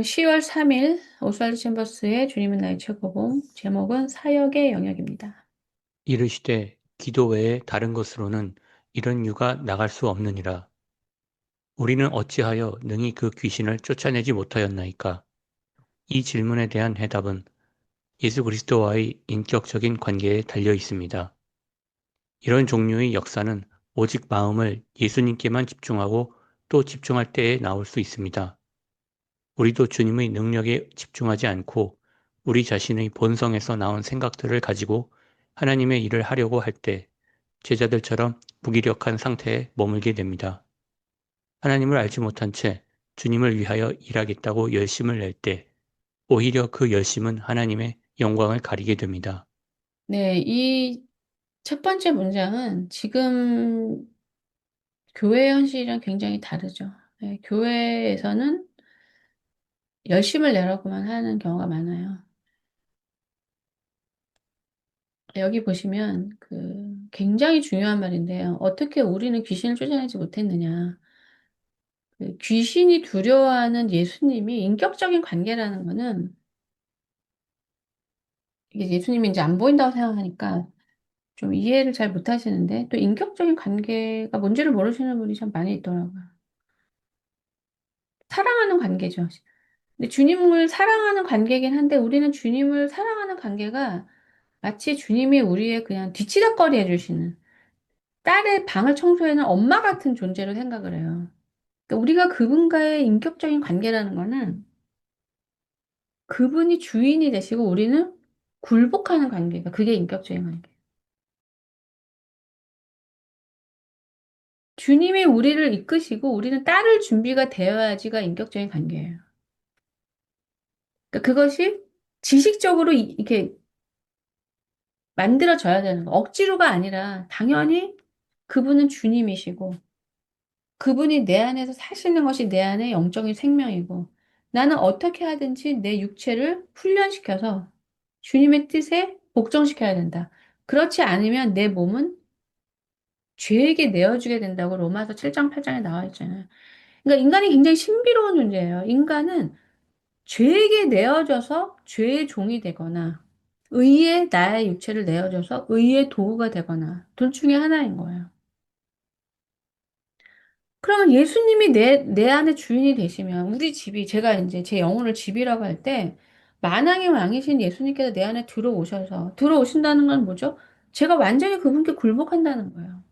10월 3일 오스왈드 챔버스의 주님은 나의 최고봉 제목은 사역의 영역입니다. 이르시되 기도 외에 다른 것으로는 이런 유가 나갈 수 없느니라. 우리는 어찌하여 능히 그 귀신을 쫓아내지 못하였나이까? 이 질문에 대한 해답은 예수 그리스도와의 인격적인 관계에 달려 있습니다. 이런 종류의 역사는 오직 마음을 예수님께만 집중하고 또 집중할 때에 나올 수 있습니다. 우리도 주님의 능력에 집중하지 않고 우리 자신의 본성에서 나온 생각들을 가지고 하나님의 일을 하려고 할 때 제자들처럼 무기력한 상태에 머물게 됩니다. 하나님을 알지 못한 채 주님을 위하여 일하겠다고 열심을 낼 때 오히려 그 열심은 하나님의 영광을 가리게 됩니다. 네, 이 첫 번째 문장은 지금 교회 현실이랑 굉장히 다르죠. 네, 교회에서는 열심을 내라고만 하는 경우가 많아요. 여기 보시면 굉장히 중요한 말인데요. 어떻게 우리는 귀신을 쫓아내지 못했느냐. 귀신이 두려워하는 예수님이 인격적인 관계라는 거는 이게 예수님이 이제 안 보인다고 생각하니까 좀 이해를 잘 못하시는데 또 인격적인 관계가 뭔지를 모르시는 분이 참 많이 있더라고요. 사랑하는 관계죠. 근데 주님을 사랑하는 관계긴 한데 우리는 주님을 사랑하는 관계가 마치 주님이 우리의 그냥 뒤치다꺼리 해주시는 딸의 방을 청소해는 엄마 같은 존재로 생각을 해요. 그러니까 우리가 그분과의 인격적인 관계라는 거는 그분이 주인이 되시고 우리는 굴복하는 관계가 그게 인격적인 관계. 주님이 우리를 이끄시고 우리는 따를 준비가 되어야지가 인격적인 관계예요. 그러니까 그것이 지식적으로 이렇게 만들어져야 되는 거. 억지로가 아니라 당연히 그분은 주님이시고 그분이 내 안에서 사시는 것이 내 안의 영적인 생명이고 나는 어떻게 하든지 내 육체를 훈련시켜서 주님의 뜻에 복종시켜야 된다. 그렇지 않으면 내 몸은 죄에게 내어주게 된다고 로마서 7장 8장에 나와 있잖아요. 그러니까 인간이 굉장히 신비로운 존재예요. 인간은 죄에게 내어져서 죄의 종이 되거나 의에 나의 육체를 내어줘서 의의 도구가 되거나 둘 중에 하나인 거예요. 그러면 예수님이 내 안의 주인이 되시면 우리 집이 제가 이제 제 영혼을 집이라고 할 때 만왕의 왕이신 예수님께서 내 안에 들어오셔서 들어오신다는 건 뭐죠? 제가 완전히 그분께 굴복한다는 거예요.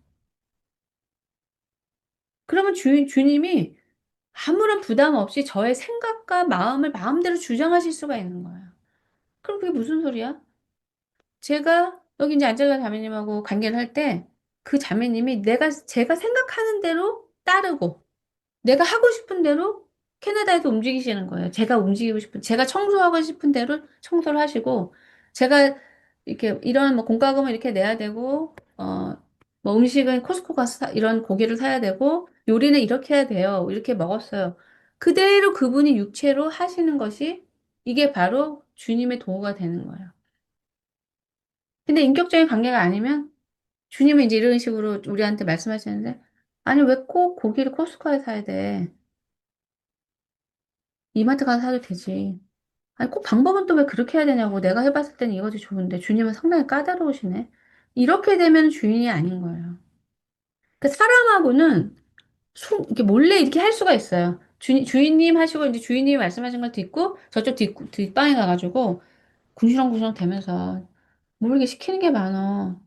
그러면 주님이 아무런 부담 없이 저의 생각과 마음을 마음대로 주장하실 수가 있는 거예요. 그럼 그게 무슨 소리야? 제가 여기 이제 안젤라 자매님하고 관계를 할 때 그 자매님이 제가 생각하는 대로 따르고 내가 하고 싶은 대로 캐나다에서 움직이시는 거예요. 제가 청소하고 싶은 대로 청소를 하시고 제가 이렇게 이런 뭐 공과금을 이렇게 내야 되고 뭐 음식은 코스코 가서 이런 고기를 사야 되고 요리는 이렇게 해야 돼요. 이렇게 먹었어요. 그대로 그분이 육체로 하시는 것이 이게 바로 주님의 도구가 되는 거예요. 근데 인격적인 관계가 아니면 주님은 이제 이런 식으로 우리한테 말씀하시는데, 아니, 왜 꼭 고기를 코스트코에 사야 돼? 이마트 가서 사도 되지. 아니, 꼭 방법은 또 왜 그렇게 해야 되냐고. 내가 해봤을 때는 이거지 좋은데, 주님은 상당히 까다로우시네. 이렇게 되면 주인이 아닌 거예요. 그 사람하고는 이렇게 몰래 이렇게 할 수가 있어요. 주인님 하시고, 이제 주인님이 말씀하신 걸 듣고, 저쪽 뒷방에 가가지고, 궁시렁궁시렁 대면서, 모르게 시키는 게 많어.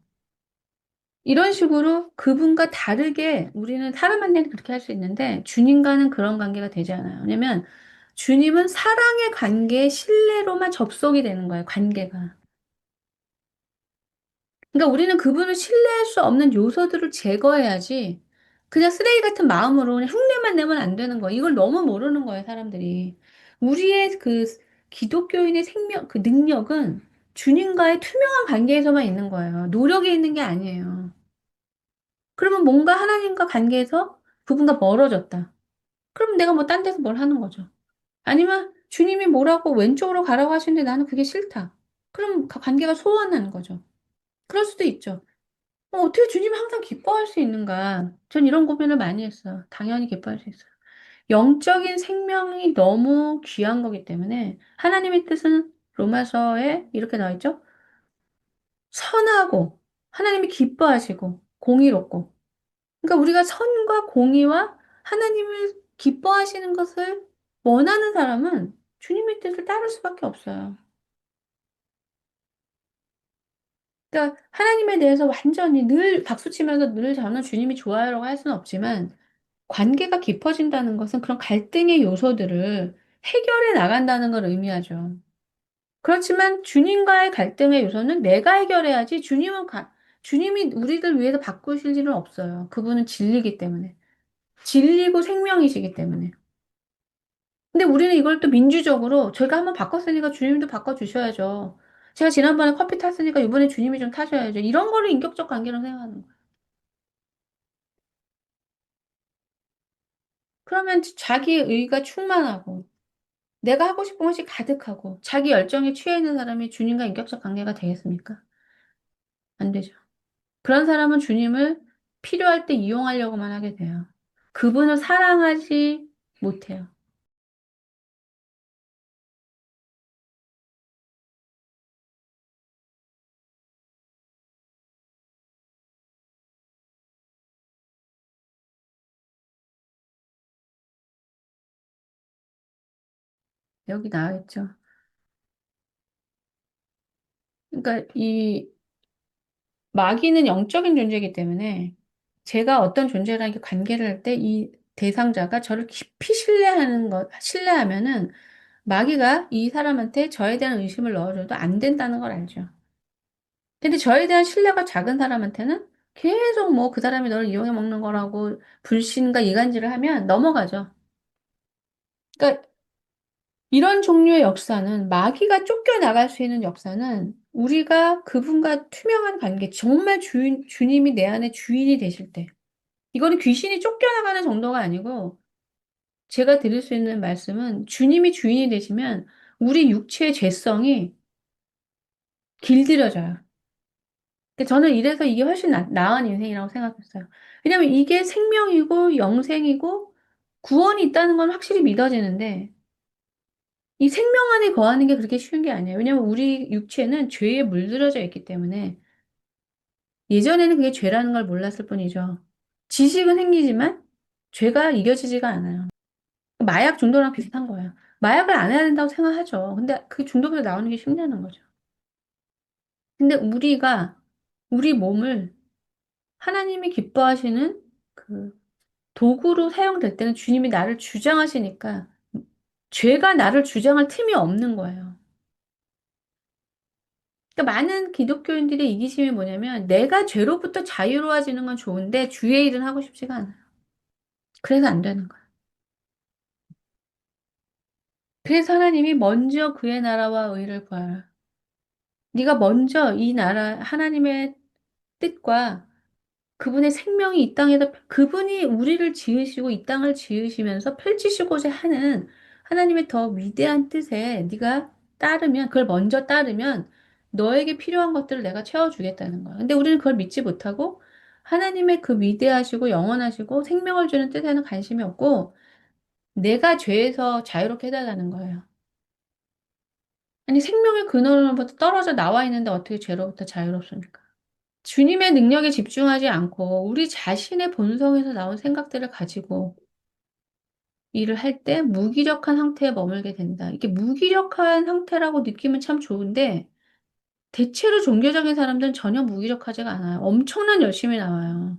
이런 식으로 그분과 다르게 우리는 사람한테는 그렇게 할 수 있는데 주님과는 그런 관계가 되지 않아요. 왜냐면 주님은 사랑의 관계에 신뢰로만 접속이 되는 거예요, 관계가. 그러니까 우리는 그분을 신뢰할 수 없는 요소들을 제거해야지 그냥 쓰레기 같은 마음으로 그냥 흉내만 내면 안 되는 거예요. 이걸 너무 모르는 거예요, 사람들이. 우리의 기독교인의 그 능력은 주님과의 투명한 관계에서만 있는 거예요. 노력에 있는 게 아니에요. 그러면 뭔가 하나님과 관계에서 그분과 멀어졌다. 그럼 내가 뭐 딴 데서 뭘 하는 거죠. 아니면 주님이 뭐라고 왼쪽으로 가라고 하시는데 나는 그게 싫다. 그럼 관계가 소원하는 거죠. 그럴 수도 있죠. 어떻게 주님이 항상 기뻐할 수 있는가? 전 이런 고민을 많이 했어요. 당연히 기뻐할 수 있어요. 영적인 생명이 너무 귀한 거기 때문에 하나님의 뜻은 로마서에 이렇게 나와 있죠? 선하고 하나님이 기뻐하시고 공의롭고. 그러니까 우리가 선과 공의와 하나님을 기뻐하시는 것을 원하는 사람은 주님의 뜻을 따를 수밖에 없어요. 그러니까 하나님에 대해서 완전히 늘 박수치면서 늘 저는 주님이 좋아요라고 할 수는 없지만 관계가 깊어진다는 것은 그런 갈등의 요소들을 해결해 나간다는 걸 의미하죠. 그렇지만 주님과의 갈등의 요소는 내가 해결해야지 주님이 우리들 위해서 바꾸실 일은 없어요. 그분은 진리이기 때문에. 진리고 생명이시기 때문에. 근데 우리는 이걸 또 민주적으로 제가 한번 바꿨으니까 주님도 바꿔주셔야죠. 제가 지난번에 커피 탔으니까 이번에 주님이 좀 타셔야죠. 이런 거를 인격적 관계라고 생각하는 거예요. 그러면 자기 의가 충만하고 내가 하고 싶은 것이 가득하고 자기 열정에 취해 있는 사람이 주님과 인격적 관계가 되겠습니까? 안 되죠. 그런 사람은 주님을 필요할 때 이용하려고만 하게 돼요. 그분을 사랑하지 못해요. 여기 나와 있죠. 그러니까 이 마귀는 영적인 존재이기 때문에 제가 어떤 존재랑 이렇게 관계를 할 때 이 대상자가 저를 깊이 신뢰하면은 마귀가 이 사람한테 저에 대한 의심을 넣어줘도 안 된다는 걸 알죠. 근데 저에 대한 신뢰가 작은 사람한테는 계속 뭐 그 사람이 너를 이용해 먹는 거라고 불신과 이간질을 하면 넘어가죠. 그러니까 이런 종류의 역사는 마귀가 쫓겨나갈 수 있는 역사는 우리가 그분과 투명한 관계, 정말 주님이 내 안에 주인이 되실 때. 이거는 귀신이 쫓겨나가는 정도가 아니고 제가 드릴 수 있는 말씀은 주님이 주인이 되시면 우리 육체의 죄성이 길들여져요. 근데 저는 이래서 이게 훨씬 나은 인생이라고 생각했어요. 왜냐면 이게 생명이고 영생이고 구원이 있다는 건 확실히 믿어지는데 이 생명 안에 거하는 게 그렇게 쉬운 게 아니에요. 왜냐면 우리 육체는 죄에 물들어져 있기 때문에 예전에는 그게 죄라는 걸 몰랐을 뿐이죠. 지식은 생기지만 죄가 이겨지지가 않아요. 마약 중독랑 비슷한 거예요. 마약을 안 해야 된다고 생각하죠. 근데 그 중독에서 나오는 게 힘드는 거죠. 근데 우리가 우리 몸을 하나님이 기뻐하시는 그 도구로 사용될 때는 주님이 나를 주장하시니까 죄가 나를 주장할 틈이 없는 거예요. 그러니까 많은 기독교인들의 이기심이 뭐냐면 내가 죄로부터 자유로워지는 건 좋은데 주의 일은 하고 싶지가 않아요. 그래서 안 되는 거예요. 그래서 하나님이 먼저 그의 나라와 의를 구하라. 네가 먼저 이 나라 하나님의 뜻과 그분의 생명이 이 땅에서 그분이 우리를 지으시고 이 땅을 지으시면서 펼치시고자 하는 하나님의 더 위대한 뜻에 네가 따르면 그걸 먼저 따르면 너에게 필요한 것들을 내가 채워주겠다는 거야. 근데 우리는 그걸 믿지 못하고 하나님의 그 위대하시고 영원하시고 생명을 주는 뜻에는 관심이 없고 내가 죄에서 자유롭게 해달라는 거예요. 아니 생명의 근원으로부터 떨어져 나와 있는데 어떻게 죄로부터 자유롭습니까? 주님의 능력에 집중하지 않고 우리 자신의 본성에서 나온 생각들을 가지고 일을 할 때 무기력한 상태에 머물게 된다. 이게 무기력한 상태라고 느끼면 참 좋은데 대체로 종교적인 사람들은 전혀 무기력하지가 않아요. 엄청난 열심이 나와요.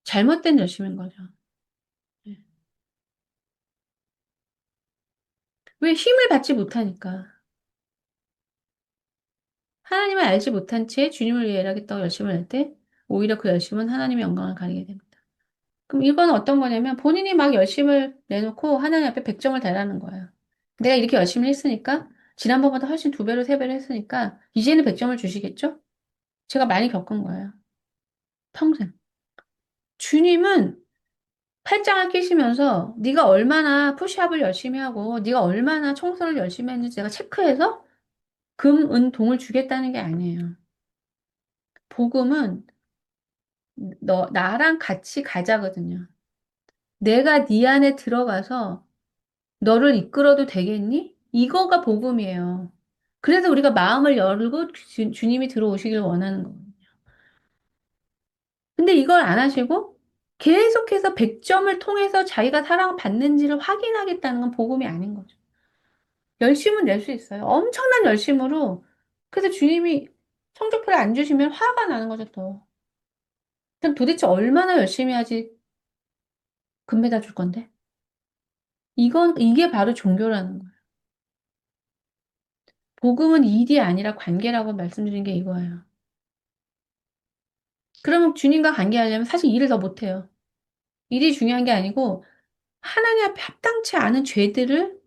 잘못된 열심인 거죠. 네. 왜 힘을 받지 못하니까. 하나님을 알지 못한 채 주님을 위해 일하겠다고 열심을 할 때 오히려 그 열심은 하나님의 영광을 가리게 됩니다. 그럼 이건 어떤 거냐면 본인이 막 열심을 내놓고 하나님 앞에 100점을 달라는 거예요. 내가 이렇게 열심히 했으니까 지난번보다 훨씬 2배로 3배로 했으니까 이제는 100점을 주시겠죠? 제가 많이 겪은 거예요. 평생. 주님은 팔짱을 끼시면서 네가 얼마나 푸시업을 열심히 하고 네가 얼마나 청소를 열심히 했는지 내가 체크해서 금, 은, 동을 주겠다는 게 아니에요. 복음은 나랑 같이 가자거든요. 내가 네 안에 들어가서 너를 이끌어도 되겠니? 이거가 복음이에요. 그래서 우리가 마음을 열고 주님이 들어오시길 원하는 거예요. 근데 이걸 안 하시고 계속해서 100점을 통해서 자기가 사랑받는지를 확인하겠다는 건 복음이 아닌 거죠. 열심은 낼 수 있어요. 엄청난 열심으로. 그래서 주님이 성적표를 안 주시면 화가 나는 거죠, 또. 그럼 도대체 얼마나 열심히 하지 금메달 줄 건데? 이게 바로 종교라는 거예요. 복음은 일이 아니라 관계라고 말씀드린 게 이거예요. 그러면 주님과 관계하려면 사실 일을 더 못해요. 일이 중요한 게 아니고 하나님 앞에 합당치 않은 죄들을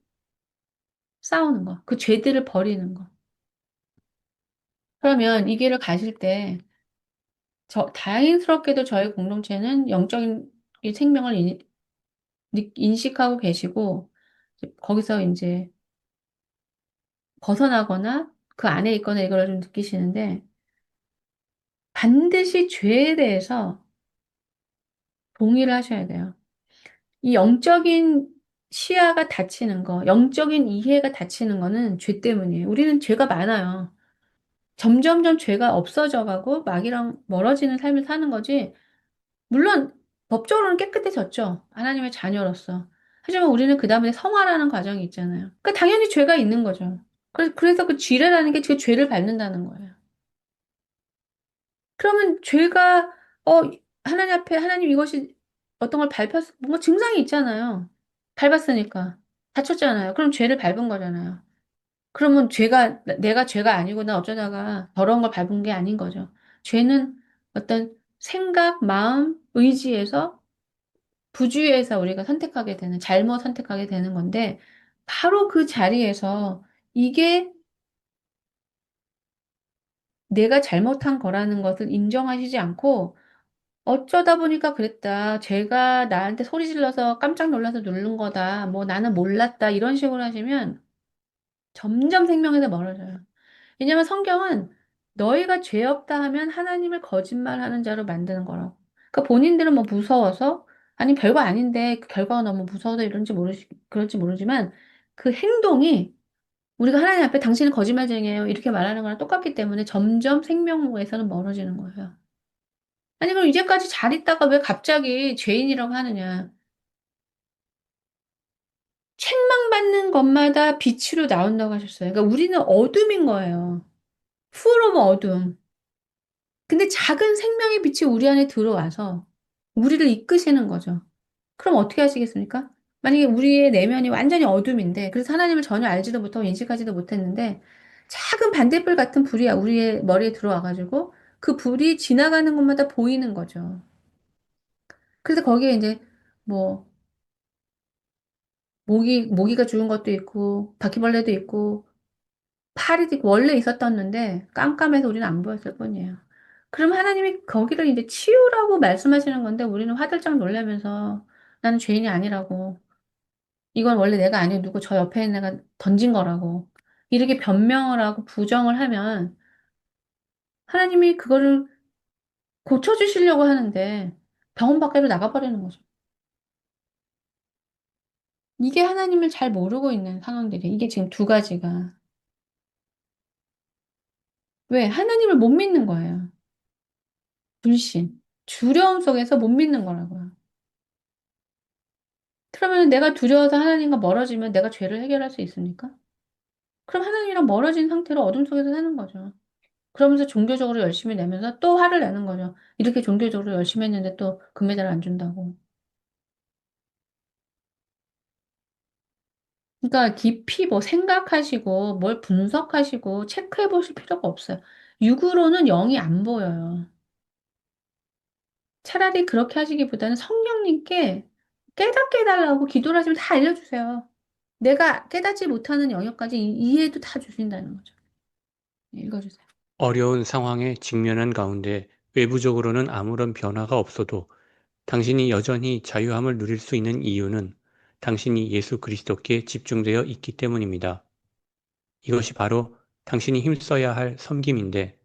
싸우는 거. 그 죄들을 버리는 거. 그러면 이 길을 가실 때 다행스럽게도 저희 공동체는 영적인 이 생명을 인식하고 계시고 거기서 이제 벗어나거나 그 안에 있거나 이걸 좀 느끼시는데 반드시 죄에 대해서 동의를 하셔야 돼요. 이 영적인 시야가 닫히는 거, 영적인 이해가 닫히는 거는 죄 때문이에요. 우리는 죄가 많아요. 점점점 죄가 없어져 가고 마귀랑 멀어지는 삶을 사는 거지. 물론 법적으로는 깨끗해졌죠. 하나님의 자녀로서. 하지만 우리는 그 다음에 성화라는 과정이 있잖아요. 그러니까 당연히 죄가 있는 거죠. 그래서 그 쥐레라는 게 그 죄를 밟는다는 거예요. 그러면 죄가 어 하나님 앞에 하나님 이것이 어떤 걸 뭔가 증상이 있잖아요. 밟았으니까 다쳤잖아요. 그럼 죄를 밟은 거잖아요. 그러면 내가 죄가 아니고 나 어쩌다가 더러운 걸 밟은 게 아닌 거죠. 죄는 어떤 생각, 마음, 의지에서 부주의해서 우리가 잘못 선택하게 되는 건데, 바로 그 자리에서 이게 내가 잘못한 거라는 것을 인정하시지 않고, 어쩌다 보니까 그랬다. 제가 나한테 소리 질러서 깜짝 놀라서 누른 거다. 뭐 나는 몰랐다. 이런 식으로 하시면 점점 생명에서 멀어져요. 왜냐면 성경은 너희가 죄 없다 하면 하나님을 거짓말하는 자로 만드는 거라고. 그러니까 본인들은 뭐 무서워서 아니 별거 아닌데 그 결과가 너무 무서워서 그럴지 모르지만 그 행동이 우리가 하나님 앞에 당신은 거짓말쟁이에요 이렇게 말하는 거랑 똑같기 때문에 점점 생명에서는 멀어지는 거예요. 아니 그럼 이제까지 잘 있다가 왜 갑자기 죄인이라고 하느냐? 책망받는 것마다 빛으로 나온다고 하셨어요. 그러니까 우리는 어둠인 거예요. 풀 오브 어둠. 근데 작은 생명의 빛이 우리 안에 들어와서 우리를 이끄시는 거죠. 그럼 어떻게 하시겠습니까? 만약에 우리의 내면이 완전히 어둠인데, 그래서 하나님을 전혀 알지도 못하고 인식하지도 못했는데, 작은 반딧불 같은 불이 우리의 머리에 들어와가지고, 그 불이 지나가는 곳마다 보이는 거죠. 그래서 거기에 이제, 뭐, 모기가 죽은 것도 있고, 바퀴벌레도 있고, 파리도 있고, 원래 있었었는데, 깜깜해서 우리는 안 보였을 뿐이에요. 그럼 하나님이 거기를 이제 치우라고 말씀하시는 건데 우리는 화들짝 놀라면서 나는 죄인이 아니라고. 이건 원래 내가 아니고 누구 저 옆에 있는 애가 던진 거라고. 이렇게 변명을 하고 부정을 하면 하나님이 그거를 고쳐주시려고 하는데 병원 밖으로 나가버리는 거죠. 이게 하나님을 잘 모르고 있는 상황들이 이게 지금 두 가지가. 왜? 하나님을 못 믿는 거예요. 불신. 두려움 속에서 못 믿는 거라고요. 그러면 내가 두려워서 하나님과 멀어지면 내가 죄를 해결할 수 있습니까? 그럼 하나님이랑 멀어진 상태로 어둠 속에서 사는 거죠. 그러면서 종교적으로 열심히 내면서 또 화를 내는 거죠. 이렇게 종교적으로 열심히 했는데 또 금메달 안 준다고. 그러니까 깊이 뭐 생각하시고 뭘 분석하시고 체크해 보실 필요가 없어요. 육으로는 영이 안 보여요. 차라리 그렇게 하시기보다는 성령님께 깨닫게 해달라고 기도를 하시면 다 알려주세요. 내가 깨닫지 못하는 영역까지 이해도 다 주신다는 거죠. 읽어주세요. 어려운 상황에 직면한 가운데 외부적으로는 아무런 변화가 없어도 당신이 여전히 자유함을 누릴 수 있는 이유는 당신이 예수 그리스도께 집중되어 있기 때문입니다. 이것이 바로 당신이 힘써야 할 섬김인데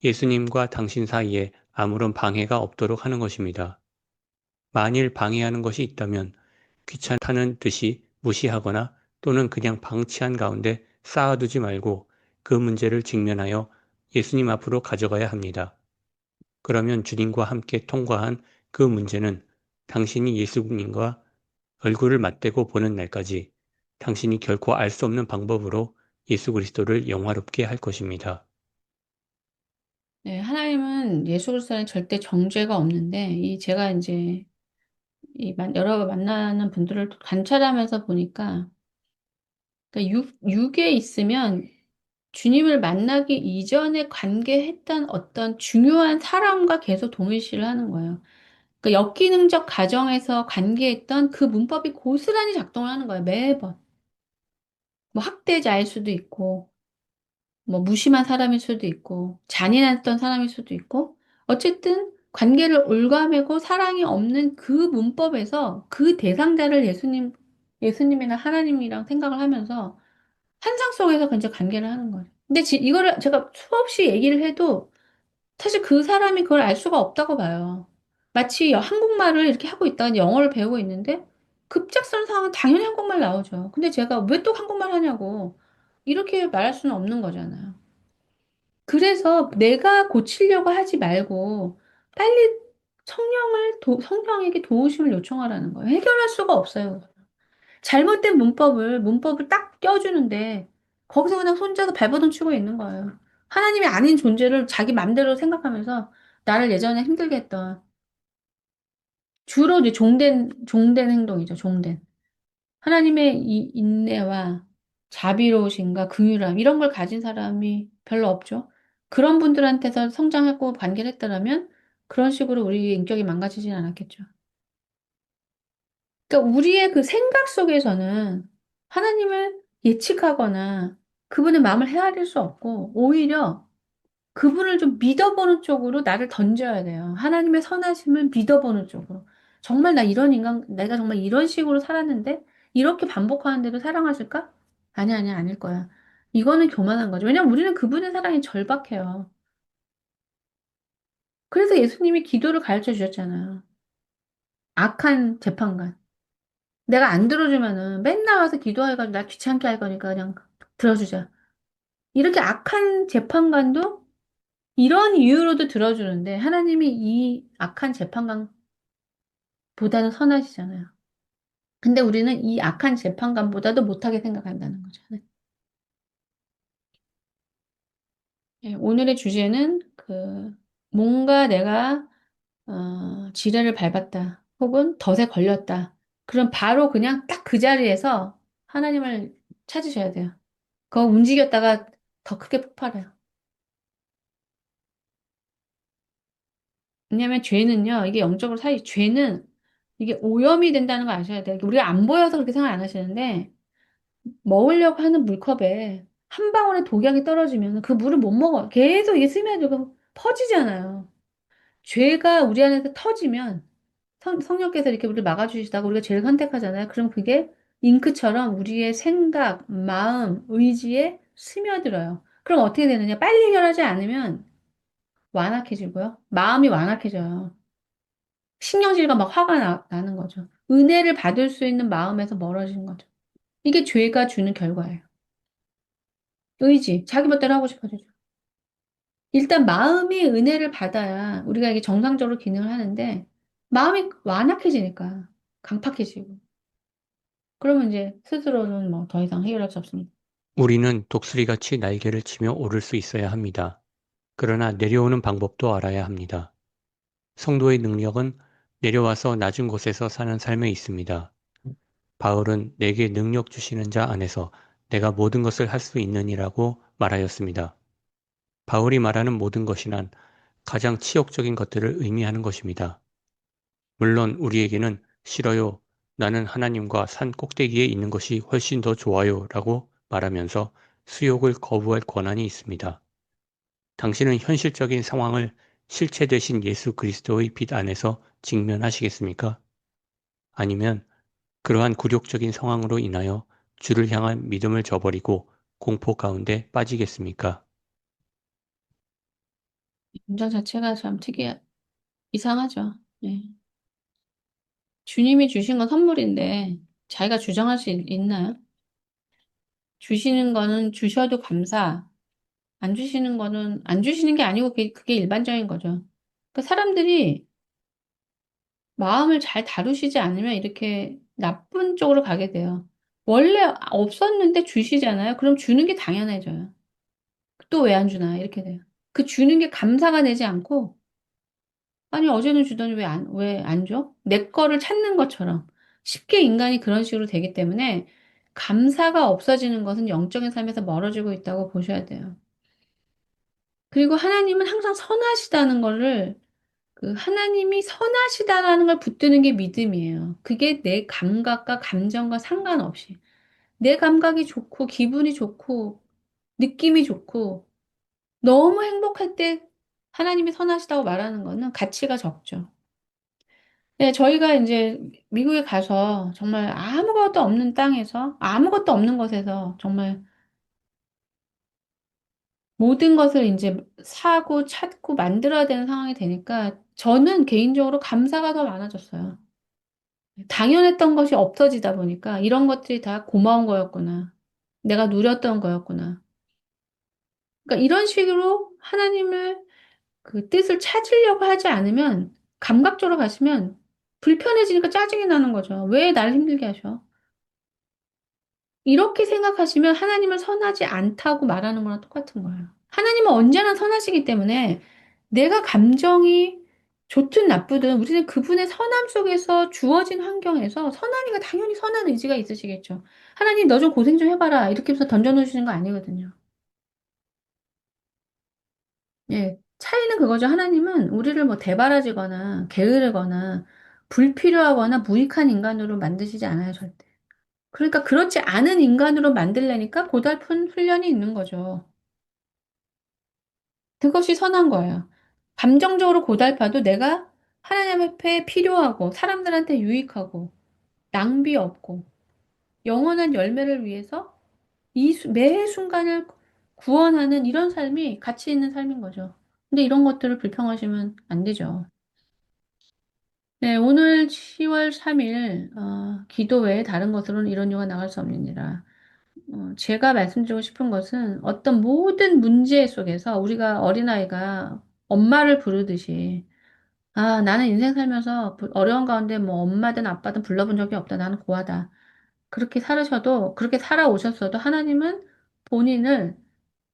예수님과 당신 사이에 아무런 방해가 없도록 하는 것입니다. 만일 방해하는 것이 있다면 귀찮다는 듯이 무시하거나 또는 그냥 방치한 가운데 쌓아두지 말고 그 문제를 직면하여 예수님 앞으로 가져가야 합니다. 그러면 주님과 함께 통과한 그 문제는 당신이 예수님과 얼굴을 맞대고 보는 날까지 당신이 결코 알 수 없는 방법으로 예수 그리스도를 영화롭게 할 것입니다. 네, 하나님은 예수 그리스도는 절대 정죄가 없는데 이 제가 이제 여러 만나는 분들을 관찰하면서 보니까 그러니까 육에 있으면 주님을 만나기 이전에 관계했던 어떤 중요한 사람과 계속 동일시를 하는 거예요. 그러니까 역기능적 가정에서 관계했던 그 문법이 고스란히 작동을 하는 거예요. 매번. 뭐 학대자일 수도 있고, 뭐 무심한 사람일 수도 있고, 잔인했던 사람일 수도 있고, 어쨌든 관계를 올가매고 사랑이 없는 그 문법에서 그 대상자를 예수님이나 하나님이랑 생각을 하면서 환상 속에서 이제 관계를 하는 거예요. 근데 이거를 제가 수없이 얘기를 해도 사실 그 사람이 그걸 알 수가 없다고 봐요. 마치 한국말을 이렇게 하고 있다가 영어를 배우고 있는데 급작스러운 상황은 당연히 한국말 나오죠. 근데 제가 왜 또 한국말 하냐고 이렇게 말할 수는 없는 거잖아요. 그래서 내가 고치려고 하지 말고 빨리 성령에게 도우심을 요청하라는 거예요. 해결할 수가 없어요. 잘못된 문법을 딱 껴주는데, 거기서 그냥 손잡아서 발버둥 치고 있는 거예요. 하나님이 아닌 존재를 자기 맘대로 생각하면서 나를 예전에 힘들게 했던, 주로 이제 종된 행동이죠, 종된. 하나님의 이 인내와 자비로우심과 긍휼함, 이런 걸 가진 사람이 별로 없죠. 그런 분들한테서 성장했고 관계를 했더라면, 그런 식으로 우리 인격이 망가지진 않았겠죠. 그러니까 우리의 그 생각 속에서는 하나님을 예측하거나 그분의 마음을 헤아릴 수 없고 오히려 그분을 좀 믿어보는 쪽으로 나를 던져야 돼요. 하나님의 선하심을 믿어보는 쪽으로. 정말 내가 정말 이런 식으로 살았는데 이렇게 반복하는데도 사랑하실까? 아니, 아니, 아닐 거야. 이거는 교만한 거죠. 왜냐면 우리는 그분의 사랑이 절박해요. 그래서 예수님이 기도를 가르쳐 주셨잖아요. 악한 재판관. 내가 안 들어주면은 맨날 와서 기도해가지고 나 귀찮게 할 거니까 그냥 들어주자. 이렇게 악한 재판관도 이런 이유로도 들어주는데 하나님이 이 악한 재판관보다는 선하시잖아요. 근데 우리는 이 악한 재판관보다도 못하게 생각한다는 거죠. 예, 오늘의 주제는 뭔가 내가 지뢰를 밟았다. 혹은 덫에 걸렸다. 그럼 바로 그냥 딱 그 자리에서 하나님을 찾으셔야 돼요. 그거 움직였다가 더 크게 폭발해요. 왜냐면 죄는요, 이게 영적으로 죄는 이게 오염이 된다는 걸 아셔야 돼요. 우리가 안 보여서 그렇게 생각 안 하시는데, 먹으려고 하는 물컵에 한 방울의 독약이 떨어지면 그 물을 못 먹어요. 계속 이게 스며들고 퍼지잖아요. 죄가 우리 안에서 터지면 성령께서 이렇게 우리를 막아주시다가 우리가 죄를 선택하잖아요. 그럼 그게 잉크처럼 우리의 생각, 마음, 의지에 스며들어요. 그럼 어떻게 되느냐? 빨리 해결하지 않으면 완악해지고요. 마음이 완악해져요. 신경질과 막 나는 거죠. 은혜를 받을 수 있는 마음에서 멀어지는 거죠. 이게 죄가 주는 결과예요. 의지, 자기 멋대로 하고 싶어지죠. 일단 마음이 은혜를 받아야 우리가 이게 정상적으로 기능을 하는데 마음이 완악해지니까 강팍해지고 그러면 이제 스스로는 뭐 더 이상 해결할 수 없습니다. 우리는 독수리같이 날개를 치며 오를 수 있어야 합니다. 그러나 내려오는 방법도 알아야 합니다. 성도의 능력은 내려와서 낮은 곳에서 사는 삶에 있습니다. 바울은 내게 능력 주시는 자 안에서 내가 모든 것을 할 수 있느니라고 말하였습니다. 바울이 말하는 모든 것이란 가장 치욕적인 것들을 의미하는 것입니다. 물론 우리에게는 싫어요. 나는 하나님과 산 꼭대기에 있는 것이 훨씬 더 좋아요. 라고 말하면서 수욕을 거부할 권한이 있습니다. 당신은 현실적인 상황을 실체 되신 예수 그리스도의 빛 안에서 직면하시겠습니까? 아니면 그러한 굴욕적인 상황으로 인하여 주를 향한 믿음을 저버리고 공포 가운데 빠지겠습니까? 문장 자체가 참 이상하죠. 네. 주님이 주신 건 선물인데 자기가 주장할 수 있나요? 주시는 거는 주셔도 감사, 안 주시는 거는 안 주시는 게 아니고 그게 일반적인 거죠. 그러니까 사람들이 마음을 잘 다루시지 않으면 이렇게 나쁜 쪽으로 가게 돼요. 원래 없었는데 주시잖아요. 그럼 주는 게 당연해져요. 또 왜 안 주나 이렇게 돼요. 그 주는 게 감사가 되지 않고 아니 어제는 주더니 왜 안 줘? 내 거를 찾는 것처럼 쉽게 인간이 그런 식으로 되기 때문에 감사가 없어지는 것은 영적인 삶에서 멀어지고 있다고 보셔야 돼요. 그리고 하나님은 항상 선하시다는 거를 그 하나님이 선하시다라는 걸 붙드는 게 믿음이에요. 그게 내 감각과 감정과 상관없이 내 감각이 좋고 기분이 좋고 느낌이 좋고 너무 행복할 때 하나님이 선하시다고 말하는 거는 가치가 적죠. 네, 저희가 이제 미국에 가서 정말 아무것도 없는 땅에서 아무것도 없는 곳에서 정말 모든 것을 이제 사고 찾고 만들어야 되는 상황이 되니까 저는 개인적으로 감사가 더 많아졌어요. 당연했던 것이 없어지다 보니까 이런 것들이 다 고마운 거였구나. 내가 누렸던 거였구나. 그러니까 이런 식으로 하나님을 그 뜻을 찾으려고 하지 않으면 감각적으로 가시면 불편해지니까 짜증이 나는 거죠. 왜 날 힘들게 하셔? 이렇게 생각하시면 하나님을 선하지 않다고 말하는 거랑 똑같은 거예요. 하나님은 언제나 선하시기 때문에 내가 감정이 좋든 나쁘든 우리는 그분의 선함 속에서 주어진 환경에서 선하니까 당연히 선한 의지가 있으시겠죠. 하나님 너 좀 고생 좀 해봐라 이렇게 해서 던져놓으시는 거 아니거든요. 예, 차이는 그거죠. 하나님은 우리를 뭐 대바라지거나 게으르거나 불필요하거나 무익한 인간으로 만드시지 않아요, 절대. 그러니까 그렇지 않은 인간으로 만들려니까 고달픈 훈련이 있는 거죠. 그것이 선한 거예요. 감정적으로 고달파도 내가 하나님 앞에 필요하고 사람들한테 유익하고 낭비 없고 영원한 열매를 위해서 매 순간을 구원하는 이런 삶이 가치 있는 삶인 거죠. 근데 이런 것들을 불평하시면 안 되죠. 네, 오늘 10월 3일 기도 외에 다른 것으로는 이런 요가 나갈 수 없느니라. 제가 말씀드리고 싶은 것은 어떤 모든 문제 속에서 우리가 어린아이가 엄마를 부르듯이 아, 나는 인생 살면서 어려운 가운데 뭐 엄마든 아빠든 불러본 적이 없다. 나는 고하다. 그렇게 살으셔도, 그렇게 살아오셨어도 하나님은 본인을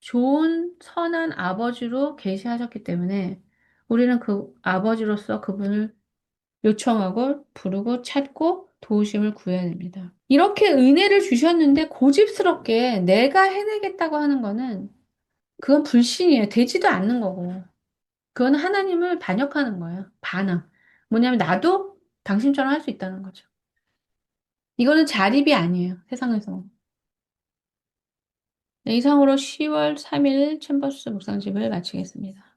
좋은 선한 아버지로 계시하셨기 때문에 우리는 그 아버지로서 그분을 요청하고 부르고 찾고 도우심을 구해야 됩니다. 이렇게 은혜를 주셨는데 고집스럽게 내가 해내겠다고 하는 거는 그건 불신이에요. 되지도 않는 거고. 그건 하나님을 반역하는 거예요. 반항. 뭐냐면 나도 당신처럼 할 수 있다는 거죠. 이거는 자립이 아니에요. 세상에서. 네, 이상으로 10월 3일 챔버스 묵상집을 마치겠습니다.